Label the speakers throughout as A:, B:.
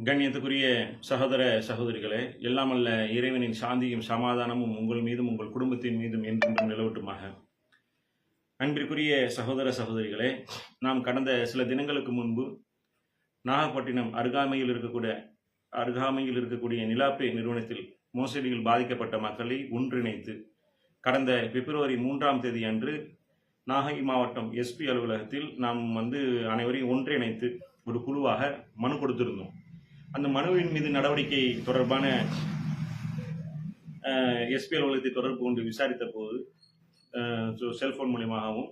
A: கண்ணியத்துக்குரிய சகோதர சகோதரிகளே, எல்லாமல்ல இறைவனின் சாந்தியும் சமாதானமும் உங்கள் மீதும் உங்கள் குடும்பத்தின் மீதும் என்றென்றும் நிலவட்டுமாக. அன்பிற்குரிய சகோதர சகோதரிகளே, நாம் கடந்த சில தினங்களுக்கு முன்பு நாகப்பட்டினம் அருகாமையில் இருக்கக்கூடிய நிலாப்பே நிறுவனத்தில் மோசடியில் பாதிக்கப்பட்ட மக்களை ஒன்றிணைத்து கடந்த பிப்ரவரி 3ஆம் தேதி அன்று நாகை மாவட்டம் எஸ்பி அலுவலகத்தில் நாம் அனைவரையும் ஒன்றிணைத்து ஒரு குழுவாக மனு கொடுத்திருந்தோம். அந்த மனுவின் மீது நடவடிக்கை தொடர்பான எஸ்பி அலுவலகத்தை தொடர்பு கொண்டு விசாரித்த போது, செல்போன் மூலியமாகவும்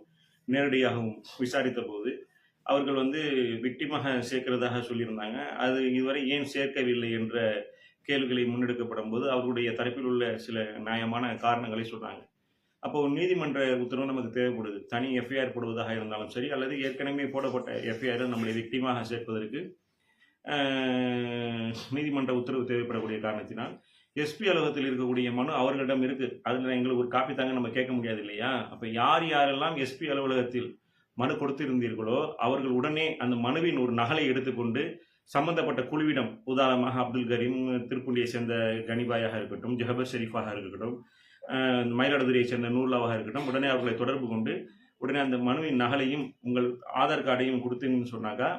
A: நேரடியாகவும் விசாரித்த போது அவர்கள் விக்டிமாக சேர்க்கிறதாக சொல்லியிருந்தாங்க. அது இதுவரை ஏன் சேர்க்கவில்லை என்ற கேள்விகளை முன்னெடுக்கப்படும் போது அவர்களுடைய தரப்பில் உள்ள சில நியாயமான காரணங்களை சொல்றாங்க. அப்போ நீதிமன்ற உத்தரவு நமக்கு தேவைப்படுது. தனி எஃப்ஐஆர் போடுவதாக இருந்தாலும் சரி, அல்லது ஏற்கனவே போடப்பட்ட எஃப்ஐஆர் நம்மளை விக்டிமாக சேர்ப்பதற்கு நீதிமன்ற உத்தரவு தேவைப்படக்கூடிய காரணத்தினால் எஸ்பி அலுவலகத்தில் இருக்கக்கூடிய மனு அவர்களிடம் இருக்கு. அதில் எங்களுக்கு ஒரு காப்பி தாங்க நம்ம கேட்க முடியாது இல்லையா? அப்போ யாரெல்லாம் எஸ்பி அலுவலகத்தில் மனு கொடுத்திருந்தீர்களோ அவர்கள் உடனே அந்த மனுவின் ஒரு நகலை எடுத்துக்கொண்டு சம்பந்தப்பட்ட குழுவிடம், உதாரணமாக அப்துல் கரீம், திருப்புண்டியை சேர்ந்த கனிபாயாக இருக்கட்டும், ஜஹபர் ஷெரீஃபாக இருக்கட்டும், மயிலாடுதுறையை சேர்ந்த நூர்லாவாக இருக்கட்டும், உடனே அவர்களை தொடர்பு கொண்டு உடனே அந்த மனுவின் நகலையும் உங்கள் ஆதார் கார்டையும் கொடுத்தீங்கன்னு சொன்னாக்கா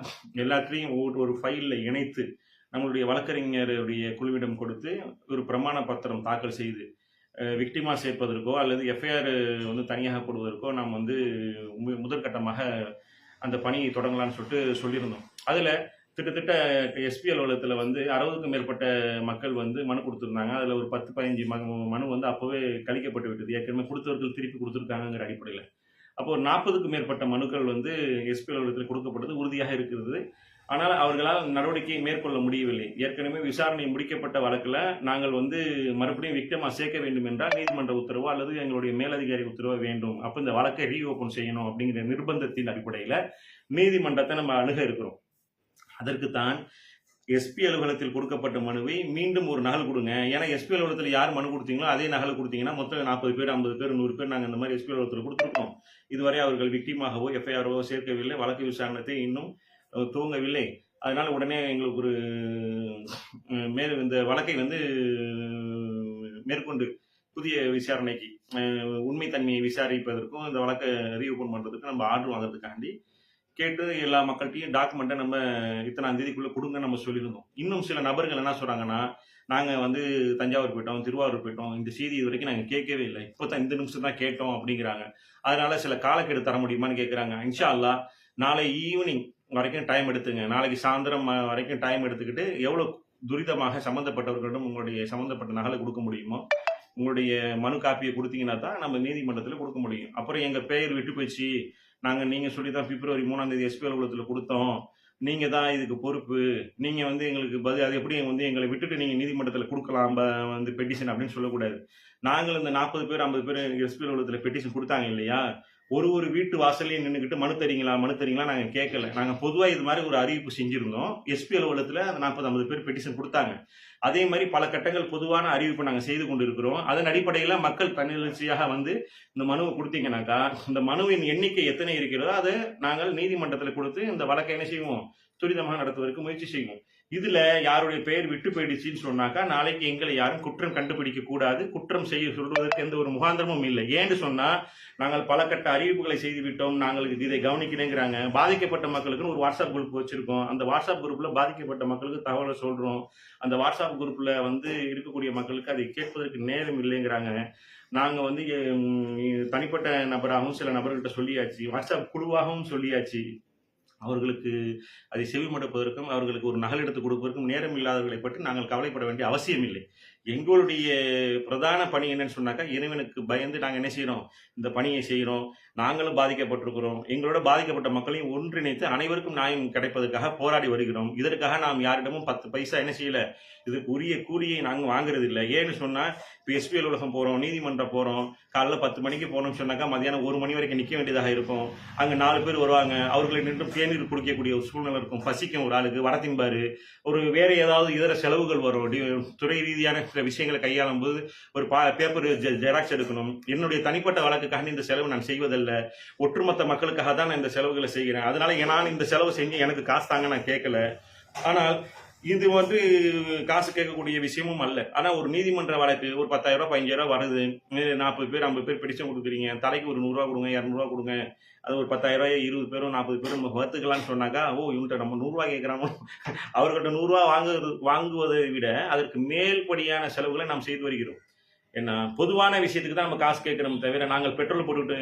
A: எல்லாத்தையும் ஒரு ஃபைலில் இணைத்து நம்மளுடைய வழக்கறிஞருடைய குழுவிடம் கொடுத்து ஒரு பிரமாண பத்திரம் தாக்கல் செய்து விக்டிமா சேர்ப்பதற்கோ அல்லது எஃப்ஐஆர் தனியாக போடுவதற்கோ நாம் முதற்கட்டமாக அந்த பணியை தொடங்கலாம்னு சொல்லியிருந்தோம். அதில் கிட்டத்தட்ட எஸ்பி அலுவலகத்தில் 60க்கும் மேற்பட்ட மக்கள் மனு கொடுத்துருந்தாங்க. அதில் ஒரு 10-15 மனு அப்போவே கழிக்கப்பட்டு விட்டது. ஏற்கனவே கொடுத்தவர்கள் திருப்பி கொடுத்துருக்காங்கிற அடிப்படையில் அப்போ ஒரு 40க்கும் மேற்பட்ட மனுக்கள் எஸ்பி அலுவலகத்தில் கொடுக்கப்பட்டது உறுதியாக இருக்கிறது. ஆனால் அவர்களால் நடவடிக்கையை மேற்கொள்ள முடியவில்லை. ஏற்கனவே விசாரணை முடிக்கப்பட்ட வழக்கில் நாங்கள் மறுபடியும் விக்டிமா சேர்க்க வேண்டும் என்றால் நீதிமன்ற உத்தரவோ அல்லது எங்களுடைய மேலதிகாரி உத்தரவோ வேண்டும். அப்போ இந்த வழக்கை ரீஓபன் செய்யணும் அப்படிங்கிற நிர்பந்தத்தின் அடிப்படையில் நீதிமன்றத்தை நம்ம அணுக இருக்கிறோம். அதற்குத்தான் எஸ்பி அலுவலகத்தில் கொடுக்கப்பட்ட மனுவை மீண்டும் ஒரு நகல் கொடுங்க. ஏன்னா எஸ்பி அலுவலகத்தில் யார் மனு கொடுத்தீங்களோ அதே நகல் கொடுத்தீங்கன்னா மொத்தம் 40 பேர், 50 பேர், 100 பேர் நாங்கள் இந்த மாதிரி எஸ்பி அலுவலகத்தில் கொடுத்துருக்கோம். இதுவரை அவர்கள் விக்டிமாகவோ எஃப்ஐஆரோ சேர்க்கவில்லை. வழக்கு விசாரணை இன்னும் துவங்கவில்லை. அதனால உடனே எங்களுக்கு ஒரு இந்த வழக்கை மேற்கொண்டு புதிய விசாரணைக்கு உண்மைத்தன்மையை விசாரிப்பதற்கும் இந்த வழக்கை ரீஓபன் பண்றதுக்கு நம்ம ஆர்டர் வாங்குறதுக்காண்டி கேட்டு எல்லா மக்கள்கிட்டையும் டாக்குமெண்ட்டை நம்ம இத்தனாம் தேதிக்குள்ள கொடுங்க நம்ம சொல்லியிருந்தோம். இன்னும் சில நபர்கள் என்ன சொல்றாங்கன்னா, நாங்க தஞ்சாவூர் போயிட்டோம், திருவாரூர் போயிட்டோம், இந்த செய்தி இது வரைக்கும் நாங்கள் கேட்கவே இல்லை, இப்போதான் இந்த நிமிஷம் தான் கேட்டோம் அப்படிங்கிறாங்க. அதனால சில காலக்கெடு தர முடியுமான்னு கேட்குறாங்க. இன்ஷா அல்லாஹ் நாளை ஈவினிங் வரைக்கும் டைம் எடுத்துங்க. நாளைக்கு சாயந்தரம் வரைக்கும் டைம் எடுத்துக்கிட்டு எவ்வளவு துரிதமாக சம்பந்தப்பட்டவர்களிடம் உங்களுடைய சம்பந்தப்பட்ட நகலை கொடுக்க முடியுமோ உங்களுடைய மனு காப்பியை கொடுத்தீங்கன்னா தான் நம்ம நீதிமன்றத்தில் கொடுக்க முடியும். அப்புறம் எங்க பெயர் விட்டு போயிடுச்சு, நீங்க சொல்லி தான் பிப்ரவரி 3ஆம் தேதி எஸ்பி அலுவலகத்தில் கொடுத்தோம், நீங்க தான் இதுக்கு பொறுப்பு, நீங்க எங்களுக்கு பதில், அது எப்படி எங்களை விட்டுட்டு நீங்க நீதிமன்றத்தில் கொடுக்கலாம் பெட்டிஷன் அப்படின்னு சொல்லக்கூடாது. நாங்கள் இந்த 40 பேர் 50 பேர் எஸ்பி அலுவலகத்தில் பெட்டிஷன் கொடுத்தாங்க இல்லையா, ஒரு வீட்டு வாசலையும் நின்றுக்கிட்டு மனு தரீங்களா நாங்கள் கேட்கல. நாங்கள் பொதுவாக இது மாதிரி ஒரு அறிவிப்பு செஞ்சிருந்தோம். எஸ்பி அலுவலகத்தில் 40-50 பேர் பெட்டிஷன் கொடுத்தாங்க. அதே மாதிரி பல கட்டங்கள் பொதுவான அறிவிப்பு நாங்கள் செய்து கொண்டு இருக்கிறோம். அதன் அடிப்படையில் மக்கள் தன்னெழுச்சியாக இந்த மனுவை கொடுத்தீங்கன்னாக்கா இந்த மனுவின் எண்ணிக்கை எத்தனை இருக்கிறதோ அதை நாங்கள் நீதிமன்றத்தில் கொடுத்து இந்த வழக்கை என்ன செய்வோம், துரிதமாக நடத்துவதற்கு முயற்சி செய்வோம். இதுல யாருடைய பெயர் விட்டு போயிடுச்சுன்னு சொன்னாக்கா நாளைக்கு எங்களை யாரும் குற்றம் கண்டுபிடிக்க கூடாது, குற்றம் செய்ய சொல்வதற்கு எந்த ஒரு முகாந்திரமும் இல்லை. ஏன்னு சொன்னா நாங்கள் பல கட்ட அறிவிப்புகளை செய்து விட்டோம், நாங்களுக்கு இதை கவனிக்கணுங்கிறாங்க. பாதிக்கப்பட்ட மக்களுக்கு ஒரு வாட்ஸ்அப் குரூப் வச்சிருக்கோம். அந்த வாட்ஸ்அப் குரூப்ல பாதிக்கப்பட்ட மக்களுக்கு தகவலை சொல்றோம். அந்த வாட்ஸ்அப் குரூப்ல இருக்கக்கூடிய மக்களுக்கு அதை கேட்பதற்கு நேரம் இல்லைங்கிறாங்க. நாங்க தனிப்பட்ட நபராகவும் சில நபர்கிட்ட சொல்லியாச்சு, வாட்ஸ்அப் குழுவாகவும் சொல்லியாச்சு. அவர்களுக்கு அதை செவிமடுப்பதற்கும் அவர்களுக்கு ஒரு நகல் எடுத்து கொடுப்பதற்கும் நேரம் இல்லாதவர்களை பற்றி நாங்கள் கவலைப்பட வேண்டிய அவசியம் இல்லை. எங்களுடைய பிரதான பணி என்னன்னு சொன்னாக்கா, இறைவனுக்கு பயந்து நாங்கள் என்ன செய்யறோம், இந்த பணியை செய்யறோம். நாங்களும் பாதிக்கப்பட்டிருக்கிறோம். எங்களோட பாதிக்கப்பட்ட மக்களையும் ஒன்றிணைத்து அனைவருக்கும் நியாயம் கிடைப்பதற்காக போராடி வருகிறோம். இதற்காக நாம் யாரிடமும் 10 பைசா என்ன செய்யல, இதுக்கு உரிய கூலியை நாங்கள் வாங்குறது இல்லை. ஏன்னு சொன்னா இப்போ எஸ்பி அலுவலகம் போறோம், நீதிமன்றம் போறோம், காலைல 10 மணிக்கு போனோம்னு சொன்னாக்கா மதியானம் 1 மணி வரைக்கும் நிற்க வேண்டியதாக இருக்கும். அங்க 4 பேர் வருவாங்க, அவர்களை நின்று தேநீர் குடிக்கக்கூடிய ஒரு சூழ்நிலை இருக்கும். பசிக்கும் ஒரு ஆளுக்கு, வடத்தின்பாரு ஒரு வேற ஏதாவது இதர செலவுகள் வரும். துறை ரீதியான சில விஷயங்களை கையாளும் போது ஒரு பேப்பர் ஜெராக்ஸ் எடுக்கணும். என்னுடைய தனிப்பட்ட வழக்குக்காக இந்த செலவு நான் செய்வதில்லை, ஒட்டுமொத்த மக்களுக்காக தான் நான் இந்த செலவுகளை செய்கிறேன். அதனால நான் இந்த செலவு செஞ்சு எனக்கு காசு தாங்க நான் கேட்கல. ஆனால் இது வந்து காசு கேட்கக்கூடிய விஷயமும் அல்ல. ஆனா ஒரு நீதிமன்ற வழக்கு ஒரு ரூ. 10,000 ரூ. 15,000 வருது. 40 பேர் 50 பேர் பெட்டிஷன் குடுக்குறீங்க. தலைக்கு ஒரு ரூ. 100 குடுங்க, ரூ. 200 குடுங்க. அது ஒரு 10,000 20 பேரோ 40 பேரும் நம்ம வகுத்துக்கலாம்னு சொன்னாக்கா, ஓ! இவன்ட்ட நம்ம ரூ. 100 கேட்கிறானோ அவர்கள்ட்ட ரூ. 100 வாங்குவதை விட அதற்கு மேல்படியான செலவுகளை நாம் செய்து வருகிறோம். என்ன பொதுவான விஷயத்துக்கு தான் நம்ம காசு கேட்கிறோம் தவிர, நாங்கள் பெட்ரோல் போட்டுட்டு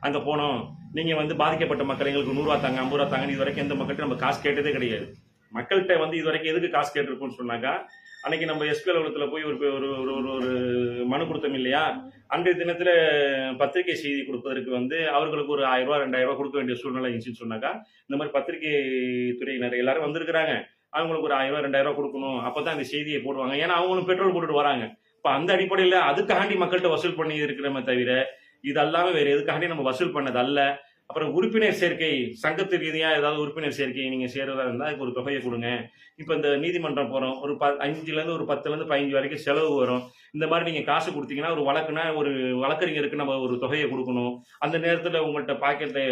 A: அங்க போனோம். நீங்க வந்து பாதிக்கப்பட்ட மக்கள் எங்களுக்கு ரூ. 100 தாங்க, ரூ. 50 தாங்கன்னு இதுவரைக்கும் எந்த மக்கள்கிட்ட நம்ம காசு கேட்டதே கிடையாது. மக்கள்கிட்ட வந்து இதுவரைக்கும் எதுக்கு காசு கேட்டிருக்கோம்னு சொன்னாக்கா, அன்னைக்கு நம்ம எஸ்பி அலுவலகத்துல போய் ஒரு ஒரு ஒரு ஒரு ஒரு மனு கொடுத்தோம் இல்லையா? அன்றைய தினத்துல பத்திரிகை செய்தி கொடுப்பதற்கு வந்து அவர்களுக்கு ஒரு ரூ. 1000 ரூ. 2000 கொடுக்க வேண்டிய சூழ்நிலை இருந்துச்சுன்னு சொன்னாக்கா, இந்த மாதிரி பத்திரிகை துறையினர் எல்லாரும் வந்திருக்கிறாங்க. அவங்களுக்கு ஒரு ரூ. 1000 2000 கொடுக்கணும். அப்பதான் இந்த செய்தியை போடுவாங்க. ஏன்னா அவங்களும் பெட்ரோல் போட்டுட்டு வராங்க. இப்ப அந்த அடிப்படையில அதுக்காண்டி மக்கள்கிட்ட வசூல் பண்ணி இருக்கிறோமே தவிர, இது அல்லாம வேற எதுக்காண்டி நம்ம வசூல் பண்ணது அல்ல. அப்புறம் உறுப்பினர் சேர்க்கை, சங்கத்து ரீதியா ஏதாவது உறுப்பினர் சேர்க்கை நீங்க சேர்றதா இருந்தா அதுக்கு ஒரு தொகையை குடுங்க. இப்ப இந்த நீதிமன்றம் போறோம். ஒரு 5லேருந்து ஒரு 10லேருந்து 15 வரைக்கும் செலவு வரும். இந்த மாரி நீங்க காசு குடுத்தீங்கன்னா, ஒரு வழக்குனா ஒரு வழக்கறிஞருக்கு நம்ம ஒரு தொகையை குடுக்கணும். அந்த நேரத்துல உங்கள்ட்ட பாக்கெட்ல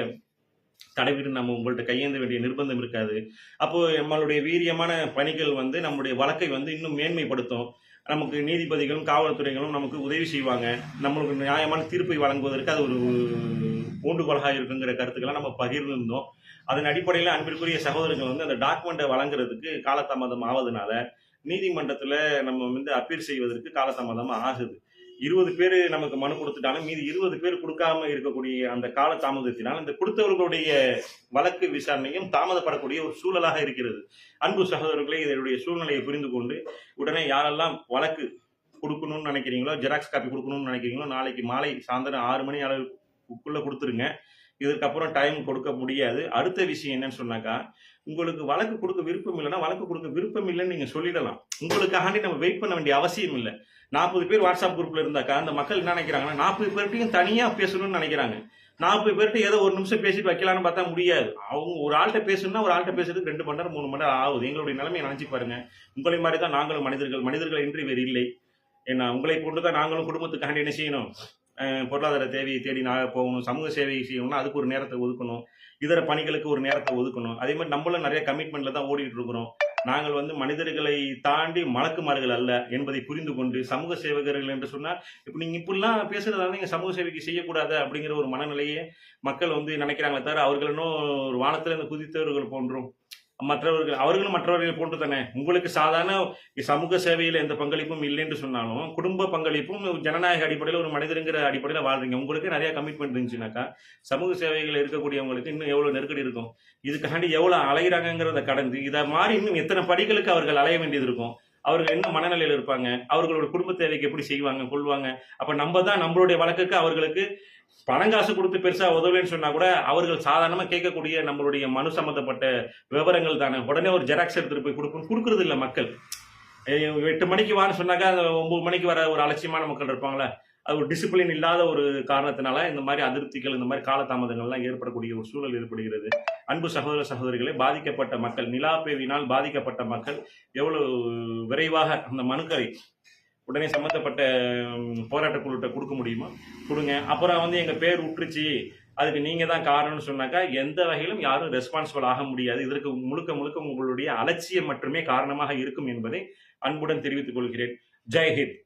A: தடவிட்டு நம்ம உங்கள்ட்ட கையேந்த வேண்டிய நிர்பந்தம் இருக்காது. அப்போ நம்மளுடைய வீரியமான பணிகள் வந்து நம்முடைய வழக்கை வந்து இன்னும் மேன்மைப்படுத்தும். நமக்கு நீதிபதிகளும், காவல்துறைகளும் நமக்கு உதவி செய்வாங்க. நம்மளுக்கு நியாயமான தீர்ப்பை வழங்குவதற்கு அது ஒரு ஊண்டுகோலாக இருக்குங்கிற கருத்துக்களை நம்ம பகிர்ந்திருந்தோம். அதன் அடிப்படையில அன்பிற்குரிய சகோதரர்கள் வந்து அந்த டாக்குமெண்ட்டை வழங்குறதுக்கு காலதாமதம் ஆவதுனால, நீதிமன்றத்துல நம்ம வந்து அப்பீல் செய்வதற்கு காலதாமதம் ஆகுது. 20 பேரு நமக்கு மனு குடுத்துட்டாலும், மீதி 20 பேர் குடுக்காம இருக்கக்கூடிய அந்த கால தாமதத்தினால், இந்த குடுத்தவர்களுடைய வழக்கு விசாரணையும் தாமதப்படக்கூடிய ஒரு சூழலாக இருக்கிறது. அன்பு சகோதரர்களே, இதனுடைய சூழ்நிலையை புரிந்து கொண்டு, உடனே யாரெல்லாம் வழக்கு குடுக்கணும்னு நினைக்கிறீங்களோ, ஜெராக்ஸ் காப்பி குடுக்கணும்னு நினைக்கிறீங்களோ, நாளைக்கு மாலை சாயந்தரம் 6 மணி அளவுக்குள்ள குடுத்துருங்க. இதற்கப்புறம் டைம் கொடுக்க முடியாது. அடுத்த விஷயம் என்னன்னு சொன்னாக்கா, உங்களுக்கு வழக்கு குடுக்க விருப்பம் இல்லன்னா, வழக்கு குடுக்க விருப்பம் இல்லன்னு நீங்க சொல்லிடலாம். உங்களுக்காண்டி நம்ம வெயிட் பண்ண வேண்டிய அவசியம் இல்ல. 40 பேர் வாட்ஸ்அப் குரூப்ல இருந்தாக்கா, அந்த மக்கள் என்ன நினைக்கிறாங்கன்னா, 40 பேர்ட்டயும் தனியா பேசணும்னு நினைக்கிறாங்க. 40 பேர்ட்ட ஏதோ ஒரு நிமிஷம் பேசிட்டு வைக்கலாம்னு பார்த்தா முடியாது. அவங்க ஒரு ஆள்ட்ட பேசணும்னா, ஒரு ஆள்ட்ட பேசுறதுக்கு 2 மணி நேரம், 3 மணி நேரம் ஆகுது. எங்களுடைய நிலைமைய நினைச்சு பாருங்க. உங்களை மாரி தான் நாங்களும் மனிதர்கள். மனிதர்கள் இன்றி வேறு இல்லை. ஏன்னா, உங்களைப் போன்று தான் நாங்களும் குடும்பத்துக்காண்டி என்ன செய்யணும்? பொருளாதார தேவையை தேடி போகணும். சமூக சேவை செய்யணும்னா அதுக்கு ஒரு நேரத்தை ஒதுக்கணும். இதர பணிகளுக்கு ஒரு நேரத்தை ஒதுக்கணும். அதே மாதிரி நம்மளும் நிறைய கமிட்மெண்ட்ல தான் ஓடிட்டு இருக்கிறோம். நாங்கள் வந்து மனிதர்களை தாண்டி மலக்குமார்கள் அல்ல என்பதை புரிந்து கொண்டு சமூக சேவகர்கள் என்று சொன்னால், இப்ப நீங்க இப்படிலாம் பேசுறதால நீங்க சமூக சேவைக்கு செய்யக்கூடாது அப்படிங்கிற ஒரு மனநிலையே மக்கள் வந்து நினைக்கிறாங்களே தவிர, அவர்கள் இன்னும் ஒரு வானத்துல இருந்து குதித்தவர்கள் போன்றும் அவர்களும் மற்றவர்கள் போன்று தானே. உங்களுக்கு சாதாரண சமூக சேவையில எந்த பங்களிப்பும் இல்லை என்று சொன்னாலும், குடும்ப பங்களிப்பும் ஜனநாயக அடிப்படையில ஒரு மனிதருங்கிற அடிப்படையில வாழ்றீங்க. உங்களுக்கு நிறைய கமிட்மெண்ட் இருந்துச்சுனாக்கா, சமூக சேவைகள் இருக்கக்கூடியவங்களுக்கு இன்னும் எவ்வளவு நெருக்கடி இருக்கும். இதுக்காண்டி எவ்வளவு அலைகிறாங்கிறத கடந்து, இத மாறி இன்னும் எத்தனை படிகளுக்கு அவர்கள் அலைய வேண்டியது இருக்கும். அவர்கள் என்ன மனநிலையில இருப்பாங்க? அவர்களோட குடும்ப தேவைக்கு எப்படி செய்வாங்க, கொள்வாங்க? அப்ப நம்ம தான் நம்மளுடைய வழக்குக்கு அவர்களுக்கு பணம் காசு குடுத்து பெருசா உதவலைன்னு சொன்னா கூட, அவர்கள் சாதாரணமா கேட்கக்கூடிய நம்மளுடைய மனு சம்பந்தப்பட்ட விவரங்கள் தானே. உடனே ஒரு ஜெராக்ஸ் எடுத்துட்டு போய் குடுக்குறது இல்ல மக்கள். 8 மணிக்கு வான்னு சொன்னாக்கா, 9 மணிக்கு வர ஒரு அலட்சியமான மக்கள் இருப்பாங்கல்ல. அது ஒரு டிசிப்ளின் இல்லாத ஒரு காரணத்தினால, இந்த மாரி அதிருப்திகள், இந்த மாரி காலதாமதங்கள்லாம் ஏற்படக்கூடிய ஒரு சூழல் ஏற்படுகிறது. அன்பு சகோதர, சகோதரிகளே, பாதிக்கப்பட்ட மக்கள், நிலாப்பேவினால் பாதிக்கப்பட்ட மக்கள் எவ்வளவு விரைவாக அந்த மனுக்களை உடனே சம்பந்தப்பட்ட போராட்ட குழுட்ட குடுக்க முடியுமா? குடுங்க. அப்புறம் வந்து எங்க பேர் உற்றுச்சு, அதுக்கு நீங்க தான் காரணம்னு சொன்னாக்கா, எந்த வகையிலும் யாரும் ரெஸ்பான்சிபிள் ஆக முடியாது. இதற்கு முழுக்க முழுக்க உங்களுடைய அலட்சியம் மட்டுமே காரணமாக இருக்கும் என்பதை அன்புடன் தெரிவித்துக் கொள்கிறேன். ஜெய் ஹிந்த்.